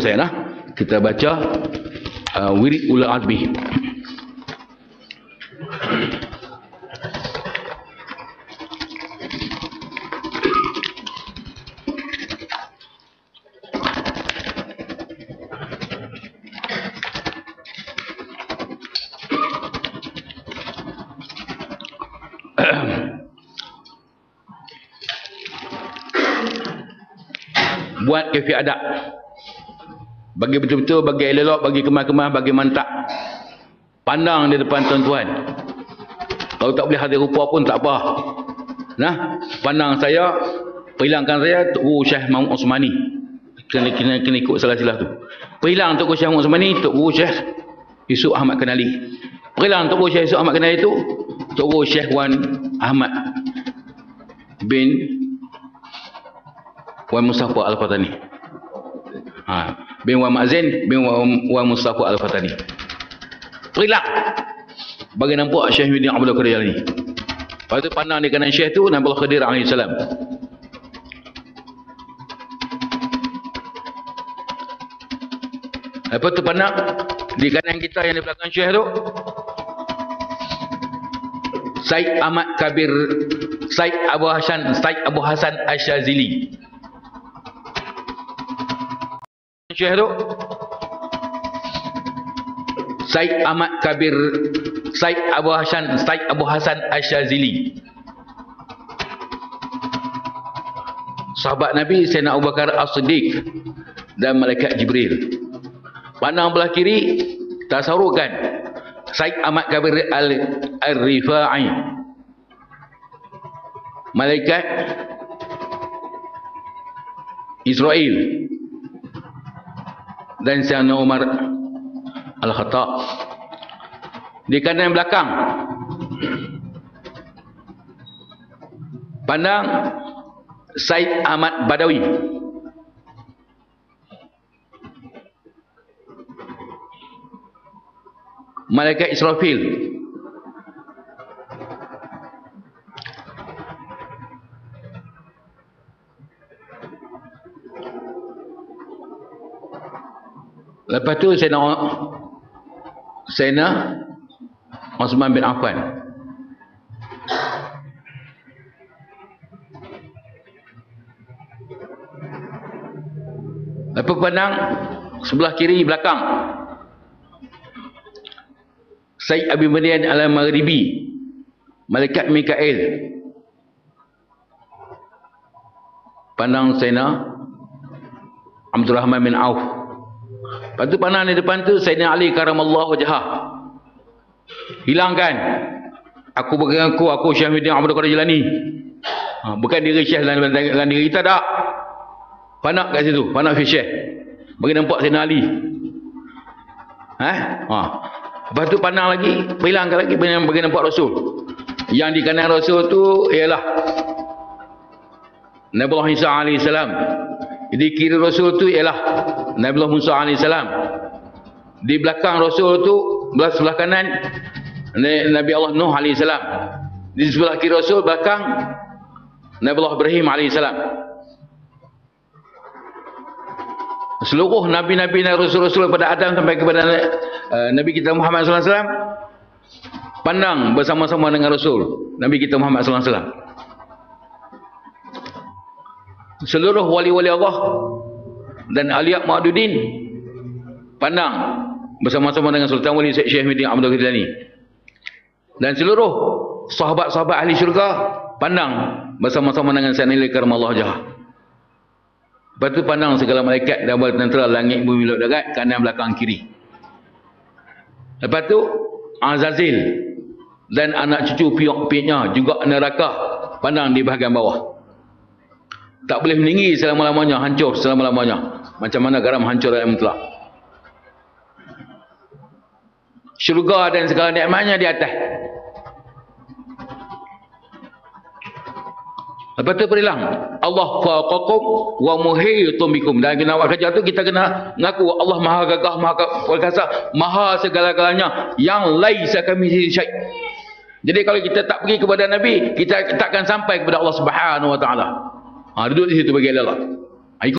ikut saya lah. Kita baca wirid ulul azmi. Buat kafi adab, bagi betul-betul, bagi elok, bagi kemas-kemas, bagi mantap. Pandang di depan tuan-tuan. Kalau tak boleh hadir rupa pun tak apa. Nah, pandang saya, perhilangkan saya Tok Guru Syekh Mahmud Osmani. Kena ikut salah-salah tu. Perhilang Tok Guru Syekh Mahmud Osmani, Tok Guru Syekh Yusuf Ahmad Kenali. Perhilang Tok Guru Syekh Yusuf Ahmad Kenali tu Tok Guru Syekh Wan Ahmad bin Wan Mustafa Al-Fatani. Bin Wan Ma'zin bin Wan Mustafa Al-Fatani. Perilang bagi nampak Syekh Muhyiddin Abdul Qadir Jalani. Lepas tu pandang di kanan Syekh tu Nabi Khidir alaihi salam. Lepas tu pandang di kanan kita yang di belakang Syekh tu Said Ahmad Kabir, Said Abu Hasan Asyazili. Syekh tu Said Ahmad Kabir, Said Abu Hasan Asyazili. Sahabat Nabi Sayyidina Abu Bakar As-Siddiq dan Malaikat Jibril. Pandang belah kiri tasawurkan Said Ahmad Kabir Al-Rifai, Malaikat Israel dan Sayyidina Umar Al-Khattab. Di kanan belakang pandang Said Ahmad Badawi, Malaikat Israfil. Lepas tu Sayyidina Osman bin Affan. Lepas pandang sebelah kiri belakang Said Abi Madian Al-Maghribi, Malaikat Mikael. Pandang Sayyidina Abdul Rahman bin Auf. Lepas tu pandang di depan tu Sayyidina Ali karamallahu wajhah. Hilangkan aku mengaku aku Syekh Muhyiddin Abdul Qadir Jilani. Bukan diri Syekh dalam diri kita tak. Panak kat situ, panak fi Syekh. Bagi nampak Sayyidina Ali. Lepas tu pandang lagi, hilangkan lagi bagi nampak Rasul. Yang di kanan Rasul tu ialah Nabi Allah Isa alaihi salam. Di kiri Rasul tu ialah Nabi Allah Musa alaihi salam. Di belakang Rasul tu sebelah kanan Nabi Allah Nuh alaihi salam. Di sebelah kiri Rasul belakang Nabi Allah Ibrahim alaihi salam. Seluruh nabi-nabi dan rasul-rasul pada Adam sampai kepada Nabi kita Muhammad sallallahu alaihi wasallam pandang bersama-sama dengan Rasul Nabi kita Muhammad sallallahu alaihi wasallam. Seluruh wali-wali Allah dan Awliya Ma'dudin pandang bersama-sama dengan Sultan Wali Syekh Muhyiddin Abdul Qadir Jilani. Dan seluruh sahabat-sahabat ahli syurga pandang bersama-sama dengan Sayyidina Ali karamallahu wajhah. Lepas tu pandang segala malaikat dan tentera langit bumi laut darat kanan belakang kiri. Lepas tu Azazil dan anak cucu piok-pioknya juga neraka pandang di bahagian bawah. Tak boleh meninggi selama-lamanya, hancur selama-lamanya. Macam mana garam hancur dalam mutlak. Syurga dan segala nikmatnya di atas. Lepas tu berilang Allah faqakum wa muhitun bikum. Dan kena buat kerja tu kita kena mengaku Allah maha gagah, maha perkasa, maha segala-galanya yang laisa kamitslihi syai'. Jadi kalau kita tak pergi kepada Nabi, kita takkan sampai kepada Allah Subhanahu wa taala. Duduk di situ bagi Allah.